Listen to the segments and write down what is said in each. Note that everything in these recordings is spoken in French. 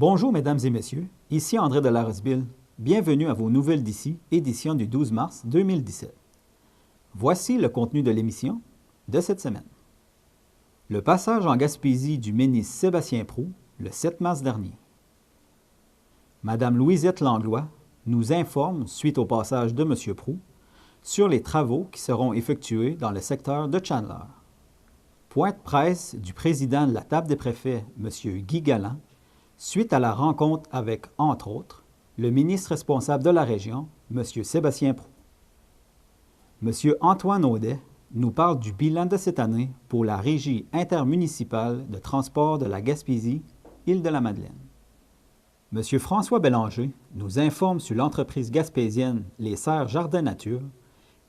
Bonjour mesdames et messieurs, ici André de Larosville. Bienvenue à vos nouvelles d'ici, édition du 12 mars 2017. Voici le contenu de l'émission de cette semaine. Le passage en Gaspésie du ministre Sébastien Proulx le 7 mars dernier. Madame Louisette Langlois nous informe, suite au passage de M. Proulx, sur les travaux qui seront effectués dans le secteur de Chandler. Point de presse du président de la Table des préfets, M. Guy Galland, suite à la rencontre avec, entre autres, le ministre responsable de la région, M. Sébastien Proulx. M. Antoine Audet nous parle du bilan de cette année pour la Régie intermunicipale de transport de la Gaspésie, Île-de-la-Madeleine. M. François Bélanger nous informe sur l'entreprise gaspésienne Les Serres Jardin Nature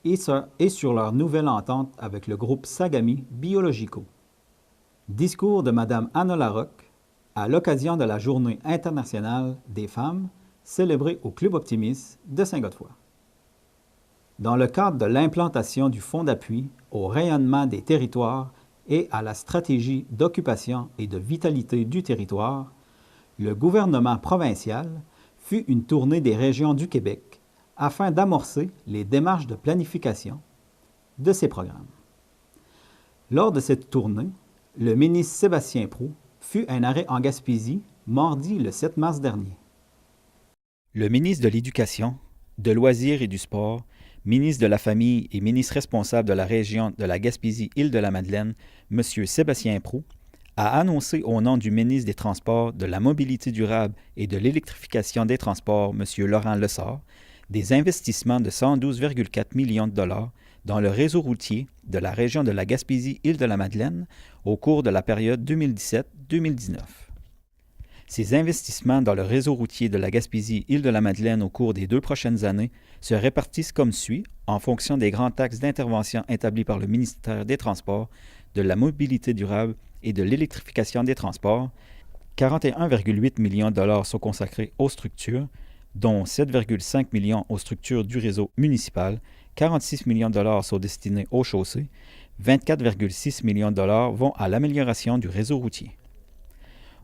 et sur leur nouvelle entente avec le groupe Sagami Biologico. Discours de Mme Anna Larocque à l'occasion de la Journée internationale des femmes célébrée au Club Optimiste de Saint-Godefroy. Dans le cadre de l'implantation du Fonds d'appui au rayonnement des territoires et à la stratégie d'occupation et de vitalité du territoire, le gouvernement provincial fut une tournée des régions du Québec afin d'amorcer les démarches de planification de ces programmes. Lors de cette tournée, le ministre Sébastien Proulx fut un arrêt en Gaspésie mardi le 7 mars dernier. Le ministre de l'Éducation, de Loisirs et du Sport, ministre de la Famille et ministre responsable de la région de la Gaspésie-Île-de-la-Madeleine, M. Sébastien Proulx, a annoncé au nom du ministre des Transports, de la Mobilité durable et de l'Électrification des Transports, M. Laurent Lessard, des investissements de 112,4 millions de dollars dans le réseau routier de la région de la Gaspésie-Île-de-la-Madeleine au cours de la période 2017-2019. Ces investissements dans le réseau routier de la Gaspésie-Île-de-la-Madeleine au cours des 2 prochaines années se répartissent comme suit en fonction des grands axes d'intervention établis par le ministère des Transports, de la Mobilité durable et de l'Électrification des Transports. 41,8 millions de dollars sont consacrés aux structures, dont 7,5 millions aux structures du réseau municipal, 46 millions de dollars sont destinés aux chaussées, 24,6 millions de dollars vont à l'amélioration du réseau routier.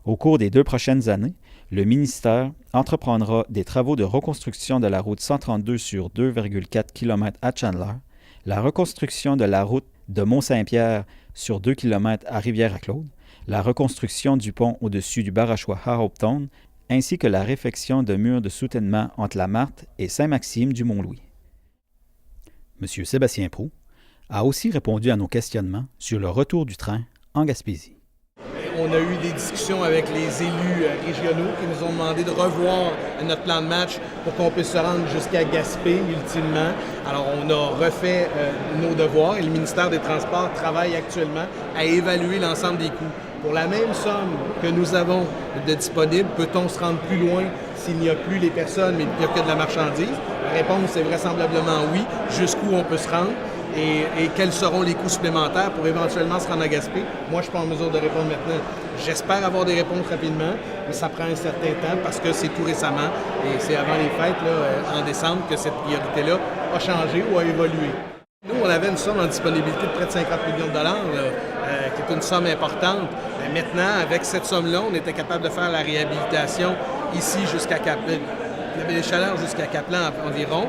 Au cours des 2 prochaines années, le ministère entreprendra des travaux de reconstruction de la route 132 sur 2,4 km à Chandler, la reconstruction de la route de Mont-Saint-Pierre sur 2 km à Rivière-à-Claude, la reconstruction du pont au-dessus du Barachois à Hopetoun, ainsi que la réfection de murs de soutènement entre la Marthe et Saint-Maxime du Mont-Louis. M. Sébastien Proulx a aussi répondu à nos questionnements sur le retour du train en Gaspésie. On a eu des discussions avec les élus régionaux qui nous ont demandé de revoir notre plan de match pour qu'on puisse se rendre jusqu'à Gaspé, ultimement. Alors, on a refait nos devoirs et le ministère des Transports travaille actuellement à évaluer l'ensemble des coûts. Pour la même somme que nous avons de disponible, peut-on se rendre plus loin s'il n'y a plus les personnes, mais il n'y a que de la marchandise? La réponse est vraisemblablement oui. Jusqu'où on peut se rendre? Et quels seront les coûts supplémentaires pour éventuellement se rendre à Gaspé? Moi, je ne suis pas en mesure de répondre maintenant. J'espère avoir des réponses rapidement, mais ça prend un certain temps parce que c'est tout récemment et c'est avant les fêtes, là, en décembre, que cette priorité-là a changé ou a évolué. Nous, on avait une somme en disponibilité de près de 50 millions de dollars, qui est une somme importante. Mais maintenant, avec cette somme-là, on était capable de faire la réhabilitation ici jusqu'à Caplan. Les chaleurs jusqu'à Caplan environ.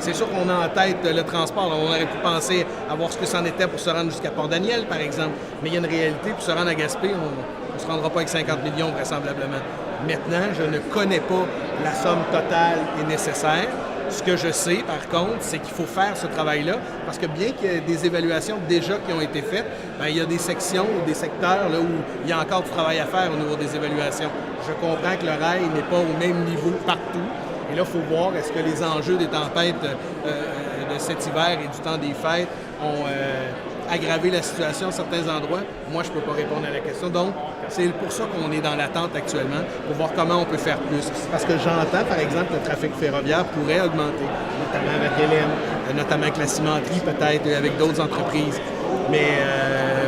C'est sûr qu'on a en tête le transport. On aurait pu penser à voir ce que c'en était pour se rendre jusqu'à Port-Daniel, par exemple. Mais il y a une réalité. Pour se rendre à Gaspé, on ne se rendra pas avec 50 millions, vraisemblablement. Maintenant, je ne connais pas la somme totale et nécessaire. Ce que je sais, par contre, c'est qu'il faut faire ce travail-là, parce que bien qu'il y ait des évaluations déjà qui ont été faites, bien, il y a des sections ou des secteurs là, où il y a encore du travail à faire au niveau des évaluations. Je comprends que le rail n'est pas au même niveau partout. Et là, il faut voir est-ce que les enjeux des tempêtes de cet hiver et du temps des fêtes ont aggravé la situation à certains endroits. Moi, je ne peux pas répondre à la question. Donc, c'est pour ça qu'on est dans l'attente actuellement, pour voir comment on peut faire plus. Parce que j'entends, par exemple, que le trafic ferroviaire pourrait augmenter, notamment avec LM, notamment avec la cimenterie peut-être, et avec d'autres entreprises. Mais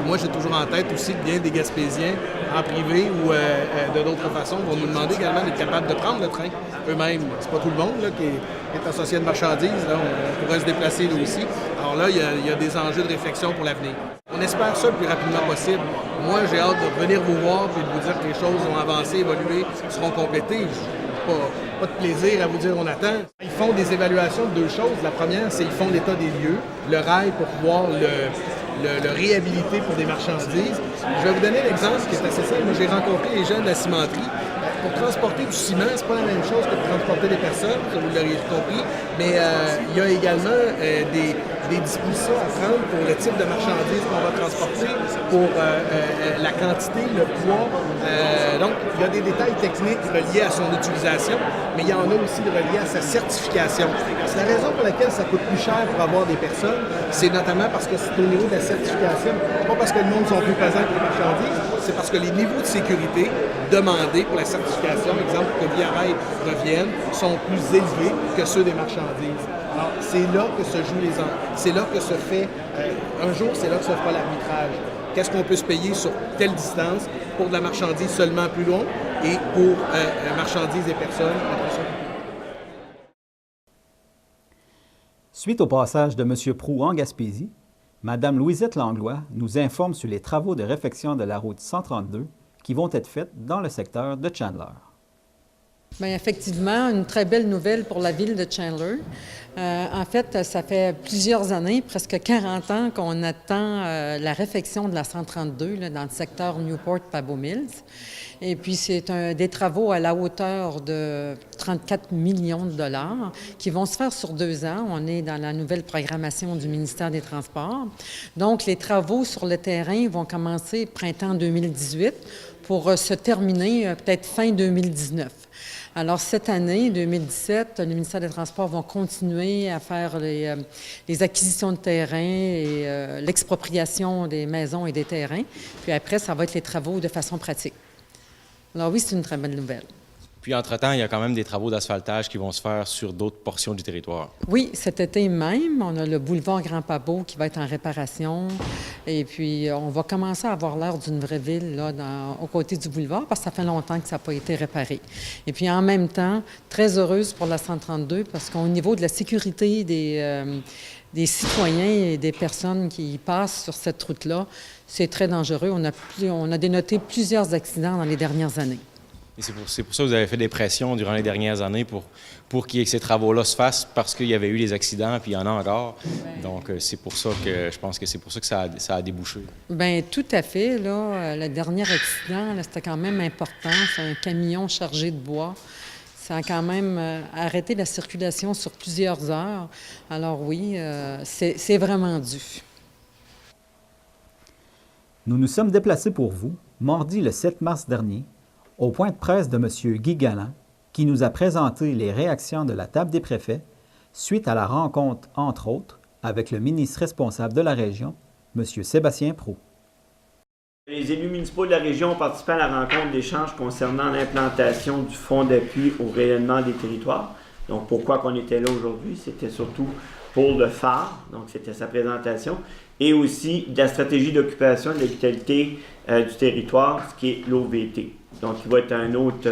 moi, j'ai toujours en tête aussi que bien des Gaspésiens, en privé ou de d'autres façons, vont nous demander également d'être capables de prendre le train eux-mêmes. C'est pas tout le monde là, qui est associé à une marchandise. Là. On pourrait se déplacer là aussi. Alors là, il y a des enjeux de réflexion pour l'avenir. On On espère ça le plus rapidement possible. Moi, j'ai hâte de venir vous voir et de vous dire que les choses ont avancé, évolué, seront complétées. Pas de plaisir à vous dire on attend. Ils font des évaluations de deux choses. La première, c'est qu'ils font l'état des lieux, le rail pour pouvoir le réhabiliter pour des marchandises. Je vais vous donner l'exemple qui est assez simple. Moi, j'ai rencontré les gens de la cimenterie. Pour transporter du ciment, c'est pas la même chose que de transporter des personnes, ça vous l'auriez compris, mais il y a également des dispositions à prendre pour le type de marchandises qu'on va transporter, pour la quantité, le poids. Donc, il y a des détails techniques reliés à son utilisation, mais il y en a aussi reliés à sa certification. C'est la raison pour laquelle ça coûte plus cher pour avoir des personnes, c'est notamment parce que c'est au niveau de la certification. C'est pas parce que le monde sont plus pesants que les marchandises, c'est parce que les niveaux de sécurité demandés pour la certification, exemple que Via Rail revienne, sont plus élevés que ceux des marchandises. Alors, c'est là que se jouent les enjeux. C'est là que se fait, un jour, c'est là que se fera l'arbitrage. Qu'est-ce qu'on peut se payer sur telle distance pour de la marchandise seulement plus longue et pour marchandises et personnes. Suite au passage de M. Proulx en Gaspésie, Mme Louisette Langlois nous informe sur les travaux de réfection de la route 132 qui vont être faits dans le secteur de Chandler. Bien, effectivement, une très belle nouvelle pour la ville de Chandler. En fait, ça fait plusieurs années, presque 40 ans, qu'on attend la réfection de la 132 là, dans le secteur Newport-Pabot Mills. Et puis, c'est des travaux à la hauteur de 34 millions de dollars qui vont se faire sur 2 ans. On est dans la nouvelle programmation du ministère des Transports. Donc, les travaux sur le terrain vont commencer printemps 2018 pour se terminer peut-être fin 2019. Alors, cette année, 2017, le ministère des Transports va continuer à faire les acquisitions de terrain et l'expropriation des maisons et des terrains. Puis après, ça va être les travaux de façon pratique. Alors oui, c'est une très bonne nouvelle. Puis, entre-temps, il y a quand même des travaux d'asphaltage qui vont se faire sur d'autres portions du territoire. Oui, cet été même, on a le boulevard Grand-Pabot qui va être en réparation. Et puis, on va commencer à avoir l'air d'une vraie ville là, aux côtés du boulevard parce que ça fait longtemps que ça n'a pas été réparé. Et puis, en même temps, très heureuse pour la 132 parce qu'au niveau de la sécurité des citoyens et des personnes qui y passent sur cette route-là, c'est très dangereux. On a dénoté plusieurs accidents dans les dernières années. Et c'est pour ça que vous avez fait des pressions durant les dernières années pour que ces travaux-là se fassent, parce qu'il y avait eu des accidents, puis il y en a encore. Donc, c'est pour ça que je pense que c'est pour ça que ça a débouché. Bien, tout à fait. Là, le dernier accident, là, c'était quand même important. C'est un camion chargé de bois. Ça a quand même arrêté la circulation sur plusieurs heures. Alors oui, c'est vraiment dû. Nous nous sommes déplacés pour vous, mardi le 7 mars dernier, au point de presse de M. Guy Galland, qui nous a présenté les réactions de la table des préfets suite à la rencontre, entre autres, avec le ministre responsable de la région, M. Sébastien Proulx. Les élus municipaux de la région ont participé à la rencontre d'échange concernant l'implantation du fonds d'appui au rayonnement des territoires. Donc, pourquoi qu'on était là aujourd'hui? C'était surtout pour le phare, donc c'était sa présentation, et aussi de la stratégie d'occupation de la vitalité du territoire, ce qui est l'OVT. Donc, il va être un autre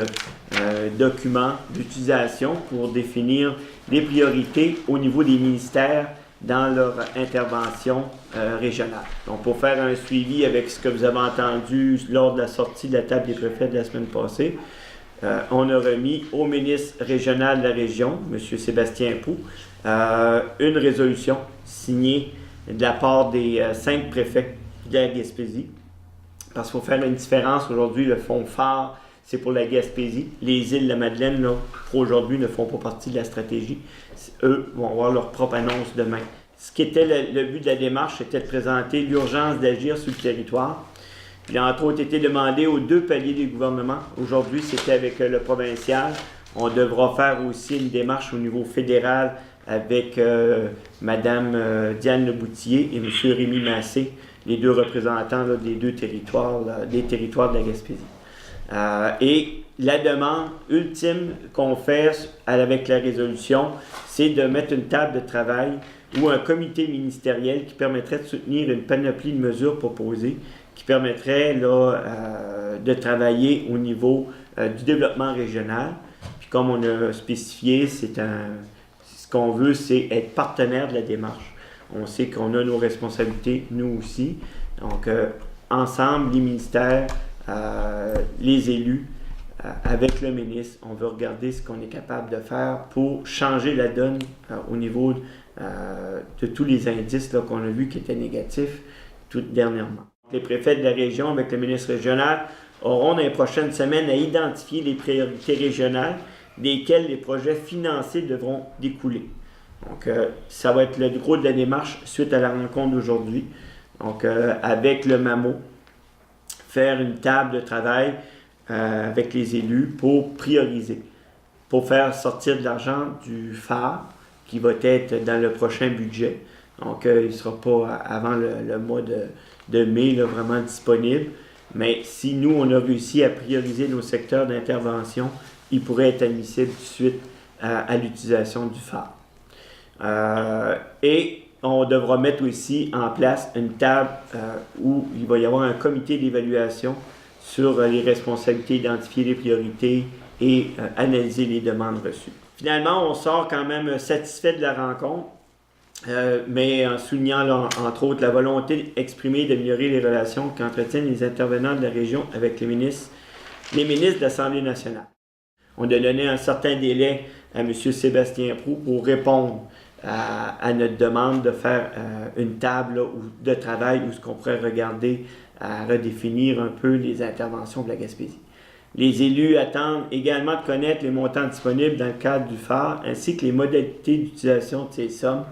document d'utilisation pour définir les priorités au niveau des ministères dans leur intervention régionale. Donc, pour faire un suivi avec ce que vous avez entendu lors de la sortie de la table des préfets de la semaine passée, on a remis au ministre régional de la région, M. Sébastien Proulx, une résolution signée de la part des 5 préfets de la Gaspésie. Parce qu'il faut faire une différence. Aujourd'hui, le fonds phare, c'est pour la Gaspésie. Les îles de la Madeleine, là, pour aujourd'hui, ne font pas partie de la stratégie. Eux vont avoir leur propre annonce demain. Ce qui était le but de la démarche, c'était de présenter l'urgence d'agir sur le territoire. Il a entre autres été demandé aux 2 paliers du gouvernement. Aujourd'hui, c'était avec le provincial. On devra faire aussi une démarche au niveau fédéral avec Mme Diane Leboutillier et M. Rémi Massé, les 2 représentants là, des 2 territoires, là, des territoires de la Gaspésie. Et la demande ultime qu'on fait avec la résolution, c'est de mettre une table de travail ou un comité ministériel qui permettrait de soutenir une panoplie de mesures proposées, qui permettrait là, de travailler au niveau du développement régional. Puis comme on a spécifié, ce qu'on veut, c'est être partenaire de la démarche. On sait qu'on a nos responsabilités, nous aussi, Donc, ensemble, les ministères, les élus, avec le ministre, on veut regarder ce qu'on est capable de faire pour changer la donne au niveau de tous les indices là, qu'on a vus qui étaient négatifs tout dernièrement. Les préfets de la région, avec le ministre régional, auront dans les prochaines semaines à identifier les priorités régionales desquelles les projets financés devront découler. Donc, ça va être le gros de la démarche suite à la rencontre d'aujourd'hui. Donc, avec le MAMO, faire une table de travail avec les élus pour prioriser, pour faire sortir de l'argent du phare qui va être dans le prochain budget. Donc, il ne sera pas avant le mois de mai là, vraiment disponible. Mais si nous, on a réussi à prioriser nos secteurs d'intervention, il pourrait être admissible tout de suite à l'utilisation du phare. Et on devra mettre aussi en place une table où il va y avoir un comité d'évaluation sur les responsabilités, identifier les priorités et analyser les demandes reçues. Finalement, on sort quand même satisfait de la rencontre, mais en soulignant là, entre autres la volonté exprimée d'améliorer les relations qu'entretiennent les intervenants de la région avec les ministres de l'Assemblée nationale. On a donné un certain délai à M. Sébastien Proulx pour répondre à notre demande de faire une table là, de travail où ce qu'on pourrait regarder à redéfinir un peu les interventions de la Gaspésie. Les élus attendent également de connaître les montants disponibles dans le cadre du phare ainsi que les modalités d'utilisation de ces sommes,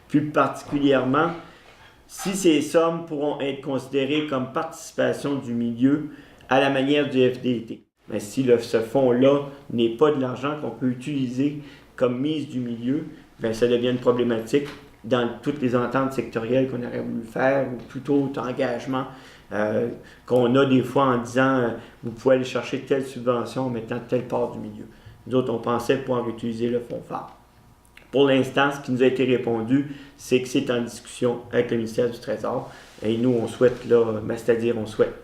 plus particulièrement si ces sommes pourront être considérées comme participation du milieu à la manière du FDT. Mais si ce fonds-là n'est pas de l'argent qu'on peut utiliser comme mise du milieu, bien, ça devient une problématique dans toutes les ententes sectorielles qu'on aurait voulu faire, ou plutôt engagement qu'on a des fois en disant vous pouvez aller chercher telle subvention en mettant telle part du milieu. Nous autres, on pensait pouvoir utiliser le fonds phare. Pour l'instant, ce qui nous a été répondu, c'est que c'est en discussion avec le ministère du Trésor. Et nous, on souhaite, là, c'est-à-dire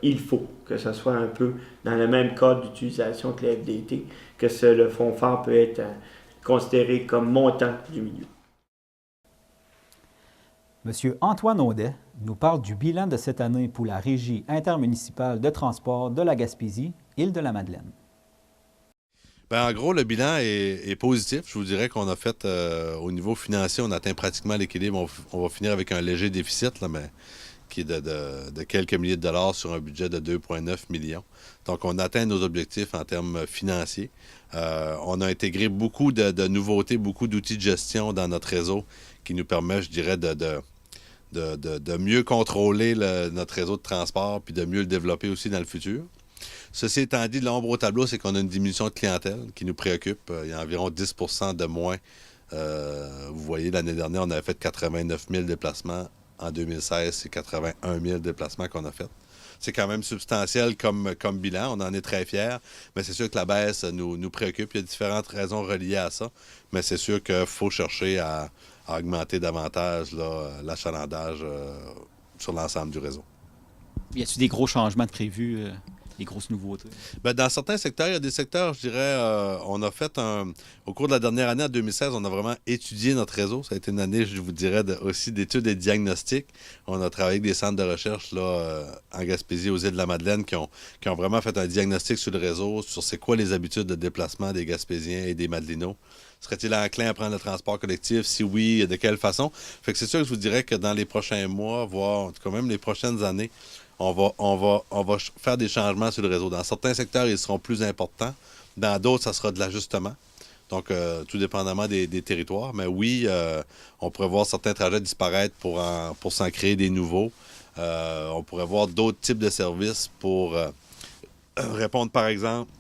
il faut que ce soit un peu dans le même cadre d'utilisation que le FDT, que le fonds phare peut être considéré comme montant du milieu. M. Antoine Audet nous parle du bilan de cette année pour la Régie intermunicipale de transport de la Gaspésie, Île-de-la-Madeleine. Bien, en gros, le bilan est positif. Je vous dirais qu'on a fait, au niveau financier, on atteint pratiquement l'équilibre. On va finir avec un léger déficit, là, mais qui est de quelques milliers de dollars sur un budget de 2,9 millions. Donc, on atteint nos objectifs en termes financiers. On a intégré beaucoup de nouveautés, beaucoup d'outils de gestion dans notre réseau qui nous permet, je dirais, de mieux contrôler notre réseau de transport puis de mieux le développer aussi dans le futur. Ceci étant dit, l'ombre au tableau, c'est qu'on a une diminution de clientèle qui nous préoccupe. Il y a environ 10 % de moins. Vous voyez, l'année dernière, on avait fait 89 000 déplacements. En 2016, c'est 81 000 déplacements qu'on a fait. C'est quand même substantiel comme bilan. On en est très fiers. Mais c'est sûr que la baisse nous préoccupe. Il y a différentes raisons reliées à ça. Mais c'est sûr qu'il faut chercher à augmenter davantage l'achalandage sur l'ensemble du réseau. Y a-t-il des gros changements de prévus, des grosses nouveautés? Bien, dans certains secteurs, il y a des secteurs, je dirais, on a fait au cours de la dernière année, en 2016, on a vraiment étudié notre réseau. Ça a été une année, je vous dirais, aussi d'études et de diagnostics. On a travaillé avec des centres de recherche là, en Gaspésie, aux Îles-de-la-Madeleine, qui ont vraiment fait un diagnostic sur le réseau, sur c'est quoi les habitudes de déplacement des Gaspésiens et des Madelinots. Serait-il enclin à prendre le transport collectif? Si oui, de quelle façon? Fait que c'est sûr que je vous dirais que dans les prochains mois, voire en tout cas même les prochaines années, on va faire des changements sur le réseau. Dans certains secteurs, ils seront plus importants. Dans d'autres, ça sera de l'ajustement. Donc, tout dépendamment des territoires. Mais oui, on pourrait voir certains trajets disparaître pour s'en créer des nouveaux. On pourrait voir d'autres types de services pour répondre, par exemple.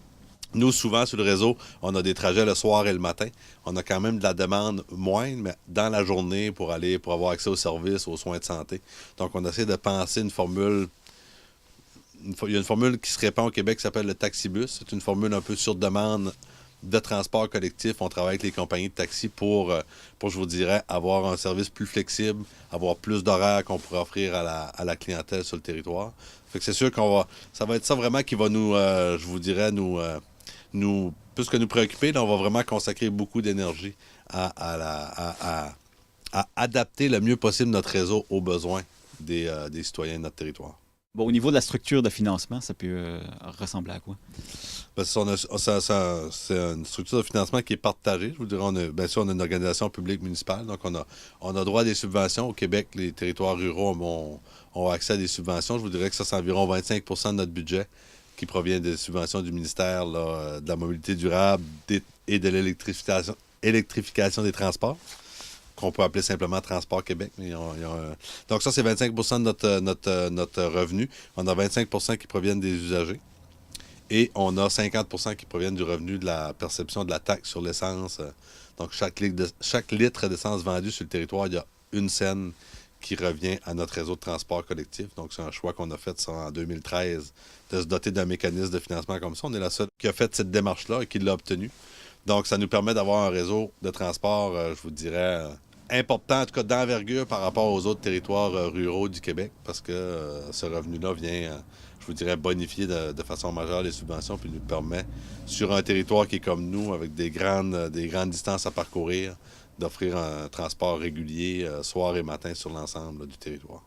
Nous, souvent, sur le réseau, on a des trajets le soir et le matin. On a quand même de la demande moindre, mais dans la journée pour avoir accès aux services, aux soins de santé. Donc, on essaie de penser une formule. Il y a une formule qui se répand au Québec qui s'appelle le taxibus. C'est une formule un peu sur demande de transport collectif. On travaille avec les compagnies de taxi pour je vous dirais, avoir un service plus flexible, avoir plus d'horaires qu'on pourrait offrir à la clientèle sur le territoire. Fait que c'est sûr ça va être ça vraiment qui va nous, je vous dirais, nous plus que nous préoccuper, là, on va vraiment consacrer beaucoup d'énergie à adapter le mieux possible notre réseau aux besoins des citoyens de notre territoire. Bon, au niveau de la structure de financement, ça peut ressembler à quoi? Parce que c'est une structure de financement qui est partagée. Je vous dirais, bien sûr, on a une organisation publique municipale, donc on a droit à des subventions. Au Québec, les territoires ruraux ont accès à des subventions. Je vous dirais que ça, c'est environ 25 de notre budget qui provient des subventions du ministère là, de la mobilité durable et de l'électrification des transports, qu'on peut appeler simplement Transport Québec. Donc ça, c'est 25 de notre revenu. On a 25 qui proviennent des usagers. Et on a 50 qui proviennent du revenu de la perception de la taxe sur l'essence. Donc, chaque litre d'essence vendu sur le territoire, il y a une scène qui revient à notre réseau de transport collectif. Donc, c'est un choix qu'on a fait ça, en 2013, de se doter d'un mécanisme de financement comme ça. On est la seule qui a fait cette démarche-là et qui l'a obtenue. Donc, ça nous permet d'avoir un réseau de transport, je vous dirais, important, en tout cas d'envergure par rapport aux autres territoires ruraux du Québec, parce que ce revenu-là vient, je vous dirais, bonifier de façon majeure les subventions, puis nous permet, sur un territoire qui est comme nous, avec des grandes distances à parcourir, d'offrir un transport régulier soir et matin sur l'ensemble du territoire.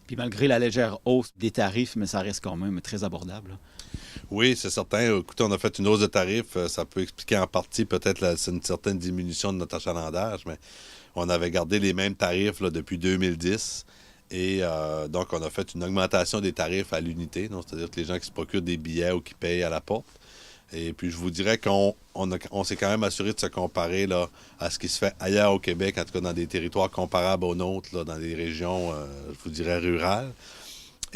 Puis malgré la légère hausse des tarifs, mais ça reste quand même très abordable, là. Oui, c'est certain. Écoutez, on a fait une hausse de tarifs. Ça peut expliquer en partie peut-être une certaine diminution de notre achalandage, mais on avait gardé les mêmes tarifs là, depuis 2010. Et donc, on a fait une augmentation des tarifs à l'unité, c'est-à-dire que les gens qui se procurent des billets ou qui payent à la porte. Et puis, je vous dirais qu'on s'est quand même assuré de se comparer là, à ce qui se fait ailleurs au Québec, en tout cas dans des territoires comparables aux nôtres, là, dans des régions, je vous dirais, rurales.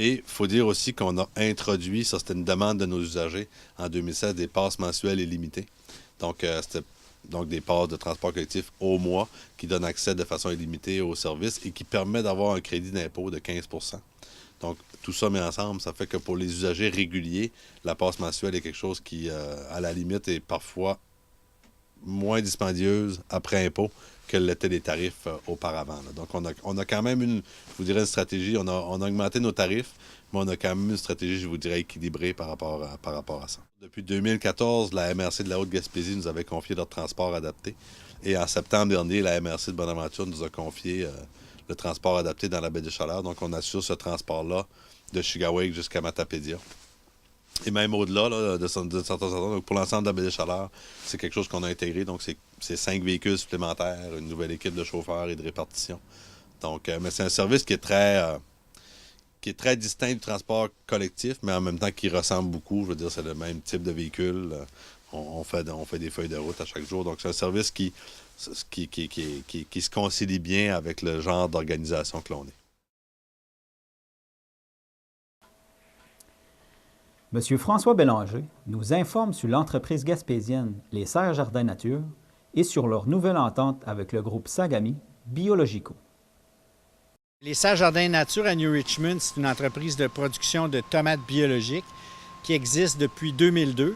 Et il faut dire aussi qu'on a introduit, ça c'était une demande de nos usagers, en 2016, des passes mensuelles et limitées. Donc, c'était des passes de transport collectif au mois qui donnent accès de façon illimitée aux services et qui permet d'avoir un crédit d'impôt de 15 %. Donc, tout ça mis ensemble, ça fait que pour les usagers réguliers, la passe mensuelle est quelque chose qui, à la limite, est parfois moins dispendieuse après impôt que l'étaient les tarifs auparavant. Là. Donc, on a quand même je vous dirais, une stratégie. On a augmenté nos tarifs, mais on a quand même une stratégie, je vous dirais, équilibrée par rapport à ça. Depuis 2014, la MRC de la Haute-Gaspésie nous avait confié leur transport adapté. Et en septembre dernier, la MRC de Bonaventure nous a confié le transport adapté dans la baie des Chaleurs. Donc, on assure ce transport-là de Chugawake jusqu'à Matapédia. Et même au-delà là, de certains endroits. Donc, pour l'ensemble de la baie des Chaleurs, c'est quelque chose qu'on a intégré. Donc, c'est 5 véhicules supplémentaires, une nouvelle équipe de chauffeurs et de répartition. Donc, mais c'est un service qui est très distinct du transport collectif, mais en même temps qui ressemble beaucoup. Je veux dire, c'est le même type de véhicule. On fait des feuilles de route à chaque jour. Donc, c'est un service qui se concilie bien avec le genre d'organisation que l'on est. M. François Bélanger nous informe sur l'entreprise gaspésienne Les Serres Jardins Nature et sur leur nouvelle entente avec le groupe Sagami Biologico. Les Serres Jardins Nature à New Richmond, c'est une entreprise de production de tomates biologiques qui existe depuis 2002.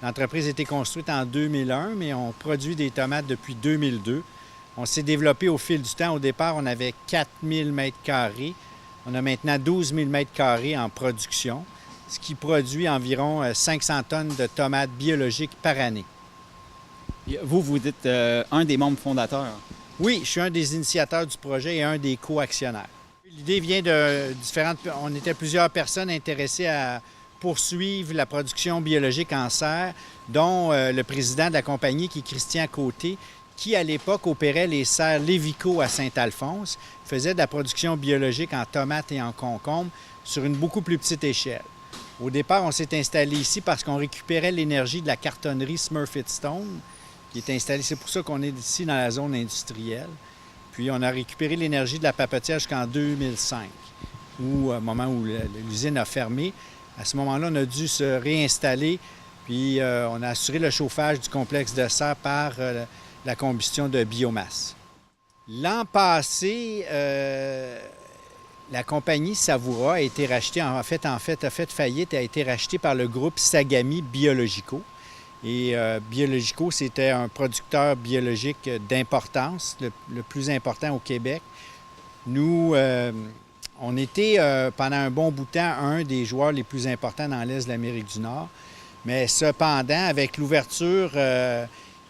L'entreprise a été construite en 2001, mais on produit des tomates depuis 2002. On s'est développé au fil du temps. Au départ, on avait 4000 m². On a maintenant 12 000 m² en production, ce qui produit environ 500 tonnes de tomates biologiques par année. Vous êtes un des membres fondateurs. Oui, je suis un des initiateurs du projet et un des co-actionnaires. L'idée vient de différentes... On était plusieurs personnes intéressées à poursuivre la production biologique en serre, dont le président de la compagnie, qui est Christian Côté, qui, à l'époque, opérait les serres Lévico à Saint-Alphonse, faisait de la production biologique en tomates et en concombres sur une beaucoup plus petite échelle. Au départ, on s'est installé ici parce qu'on récupérait l'énergie de la cartonnerie Smurfit Stone, qui est installée. C'est pour ça qu'on est ici dans la zone industrielle. Puis, on a récupéré l'énergie de la papetière jusqu'en 2005, au moment où l'usine a fermé. À ce moment-là, on a dû se réinstaller, puis on a assuré le chauffage du complexe de serre par la combustion de biomasse. L'an passé, la compagnie Savoura a été rachetée, a fait faillite, a été rachetée par le groupe Sagami Biologico. Et Biologico, c'était un producteur biologique d'importance, le plus important au Québec. Nous, on était pendant un bon bout de temps un des joueurs les plus importants dans l'Est de l'Amérique du Nord. Mais cependant, avec l'ouverture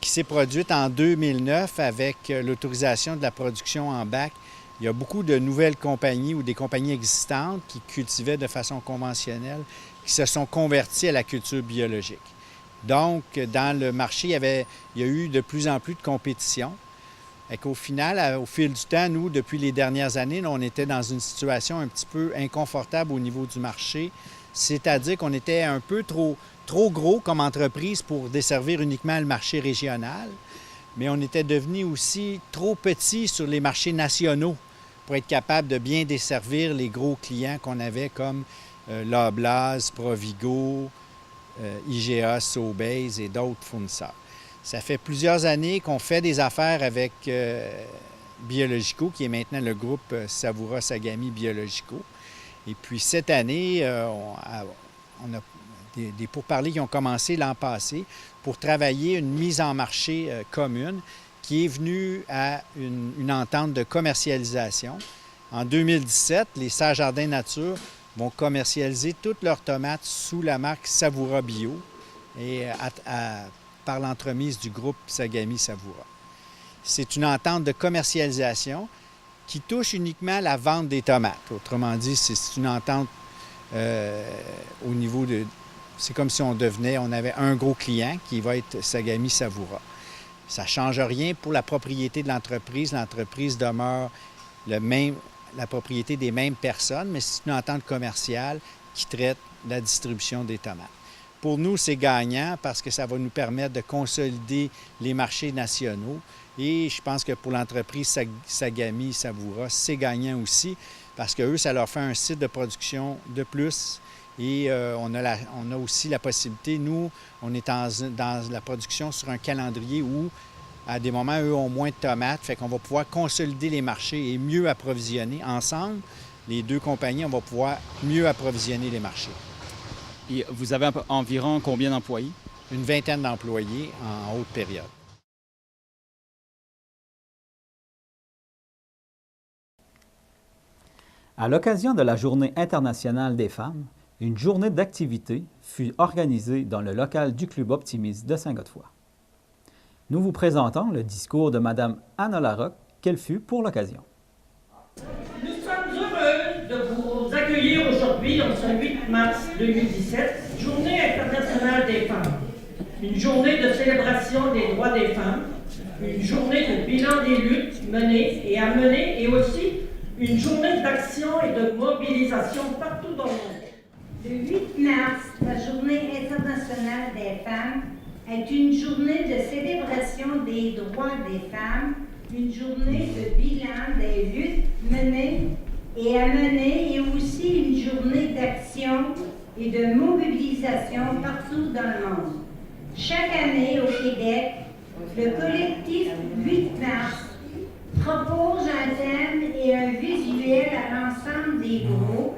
qui s'est produite en 2009 avec l'autorisation de la production en bac Il y a beaucoup de nouvelles compagnies ou des compagnies existantes qui cultivaient de façon conventionnelle, qui se sont converties à la culture biologique. Donc, dans le marché, il y a eu de plus en plus de compétition. Et qu'au final, au fil du temps, nous, depuis les dernières années, on était dans une situation un petit peu inconfortable au niveau du marché. C'est-à-dire qu'on était un peu trop gros comme entreprise pour desservir uniquement le marché régional, mais on était devenu aussi trop petit sur les marchés nationaux pour être capable de bien desservir les gros clients qu'on avait comme Loblaws, Provigo, IGA, Sobeys et d'autres fournisseurs. Ça fait plusieurs années qu'on fait des affaires avec Biologico, qui est maintenant le groupe Savoura Sagami Biologico. Et puis cette année, on a des pourparlers qui ont commencé l'an passé pour travailler une mise en marché commune qui est venue à une entente de commercialisation. En 2017, les Serres Jardins Nature vont commercialiser toutes leurs tomates sous la marque Savoura Bio et par l'entremise du groupe Sagami Savoura. C'est une entente de commercialisation qui touche uniquement la vente des tomates. Autrement dit, c'est une entente au niveau de... C'est comme si on avait un gros client qui va être Sagami Savoura. Ça ne change rien pour la propriété de l'entreprise. L'entreprise demeure la propriété des mêmes personnes, mais c'est une entente commerciale qui traite la distribution des tomates. Pour nous, c'est gagnant parce que ça va nous permettre de consolider les marchés nationaux. Et je pense que pour l'entreprise Sagami Savoura, c'est gagnant aussi parce qu'eux, ça leur fait un site de production de plus. Et on a aussi la possibilité, nous, on est dans la production sur un calendrier où, à des moments, eux ont moins de tomates, fait qu'on va pouvoir consolider les marchés et mieux approvisionner. Ensemble, les deux compagnies, on va pouvoir mieux approvisionner les marchés. Et vous avez environ combien d'employés? Une vingtaine d'employés en haute période. À l'occasion de la Journée internationale des femmes, une journée d'activité fut organisée dans le local du Club Optimiste de Saint-Godefroy. Nous vous présentons le discours de Mme Anna Larocque, qu'elle fut pour l'occasion. Nous sommes heureux de vous accueillir aujourd'hui, en ce 8 mars 2017, Journée internationale des femmes. Une journée de célébration des droits des femmes, une journée de bilan des luttes menées et à mener, et aussi une journée d'action et de mobilisation partout dans le monde. Le 8 mars, la Journée internationale des femmes est une journée de célébration des droits des femmes, une journée de bilan des luttes menées et à mener, et aussi une journée d'action et de mobilisation partout dans le monde. Chaque année au Québec, le collectif 8 mars propose un thème et un visuel à l'ensemble des groupes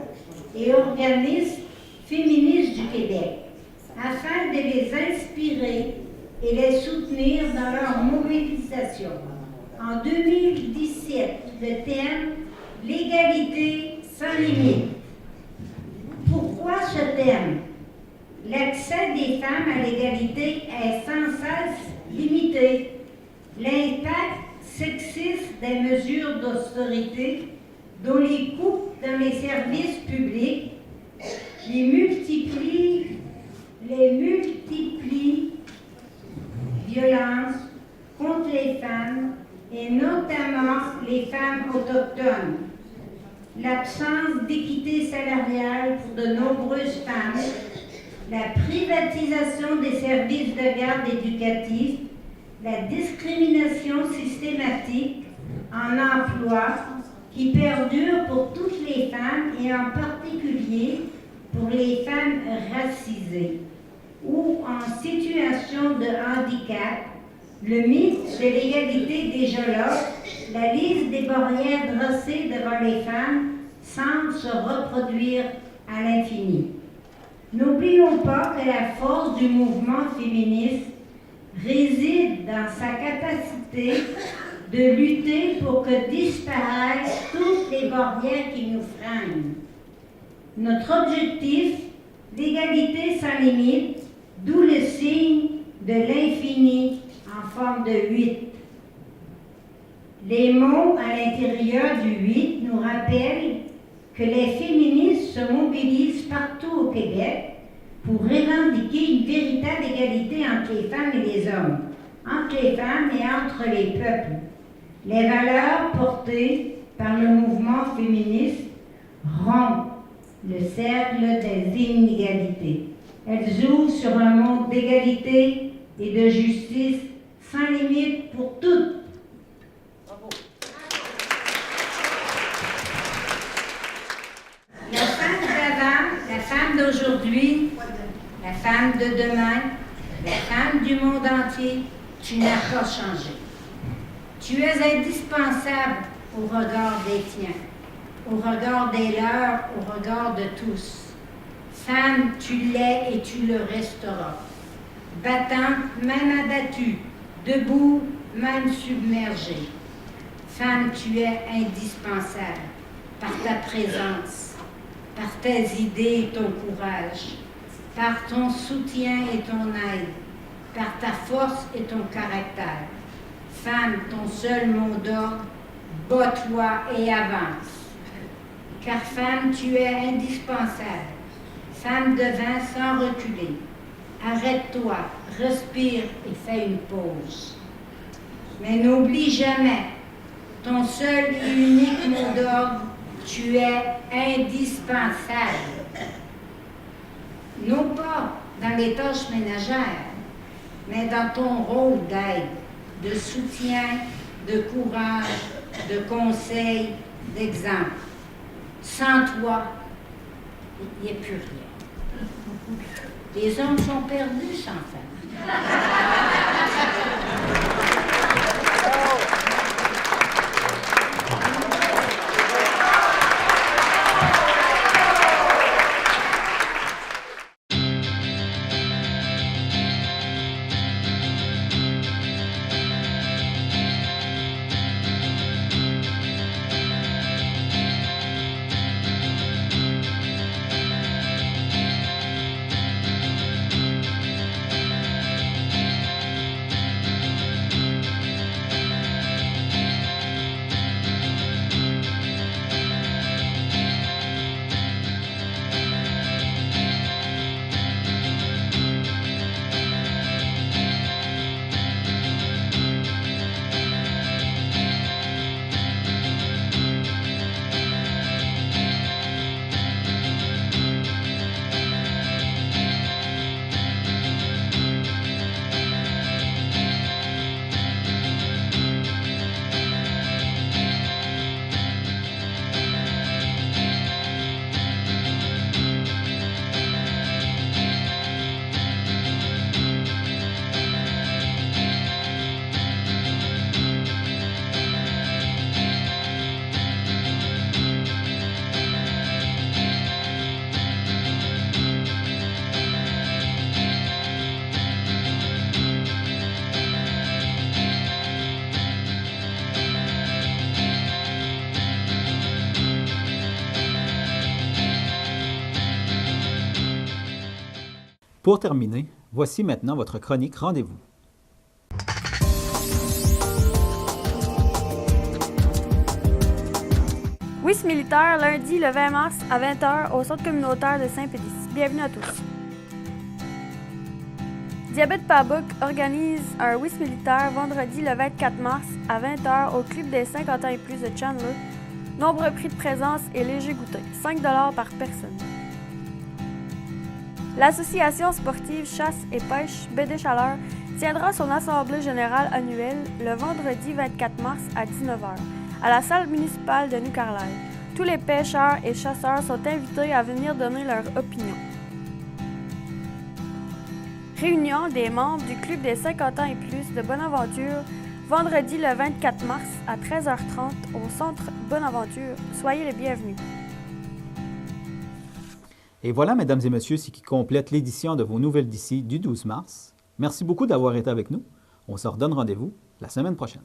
et organismes féministes du Québec, afin de les inspirer et les soutenir dans leur mobilisation. En 2017, le thème « L'égalité sans limite ». Pourquoi ce thème? L'accès des femmes à l'égalité est sans cesse limité. L'impact sexiste des mesures d'austérité, dont les coupes dans les services publics, les multiplient violences contre les femmes et notamment les femmes autochtones. L'absence d'équité salariale pour de nombreuses femmes, la privatisation des services de garde éducatifs, la discrimination systématique en emploi qui perdure pour toutes les femmes et en particulier pour les femmes racisées ou en situation de handicap, le mythe de l'égalité déjà là, la liste des barrières dressées devant les femmes semble se reproduire à l'infini. N'oublions pas que la force du mouvement féministe réside dans sa capacité de lutter pour que disparaissent toutes les barrières qui nous freinent. Notre objectif, l'égalité sans limite, d'où le signe de l'infini en forme de 8. Les mots à l'intérieur du 8 nous rappellent que les féministes se mobilisent partout au Québec pour revendiquer une véritable égalité entre les femmes et les hommes, entre les femmes et entre les peuples. Les valeurs portées par le mouvement féministe rompent le cercle des inégalités. Elles ouvrent sur un monde d'égalité et de justice sans limite pour toutes. Bravo. La femme d'avant, la femme d'aujourd'hui, la femme de demain, la femme du monde entier, tu n'as pas changé. Tu es indispensable au regard des tiens, au regard des leurs, au regard de tous. Femme, tu l'es et tu le resteras. Battante, même abattue, debout, même submergée. Femme, tu es indispensable par ta présence, par tes idées et ton courage, par ton soutien et ton aide, par ta force et ton caractère. Femme, ton seul mot d'ordre, bats-toi et avance. Car femme, tu es indispensable. Femme devint sans reculer. Arrête-toi, respire et fais une pause. Mais n'oublie jamais, ton seul et unique mot d'ordre, tu es indispensable. Non pas dans les tâches ménagères, mais dans ton rôle d'aide, de soutien, de courage, de conseil, d'exemple. Sans toi, il n'y a plus rien. Les hommes sont perdus sans femme. Pour terminer, voici maintenant votre chronique Rendez-vous. WIS militaire, lundi le 20 mars à 20h au centre communautaire de Saint-Pédis. Bienvenue à tous. Diabète Pabuk organise un WIS militaire vendredi le 24 mars à 20h au club des 50 ans et plus de Chandler. Nombre prix de présence et léger goûter, 5 $ par personne. L'Association sportive chasse et pêche BD Chaleur tiendra son assemblée générale annuelle le vendredi 24 mars à 19h à la salle municipale de New Carlisle. Tous les pêcheurs et chasseurs sont invités à venir donner leur opinion. Réunion des membres du club des 50 ans et plus de Bonaventure vendredi le 24 mars à 13h30 au centre Bonaventure. Soyez les bienvenus. Et voilà, mesdames et messieurs, ce qui complète l'édition de vos nouvelles d'ici du 12 mars. Merci beaucoup d'avoir été avec nous. On se redonne rendez-vous la semaine prochaine.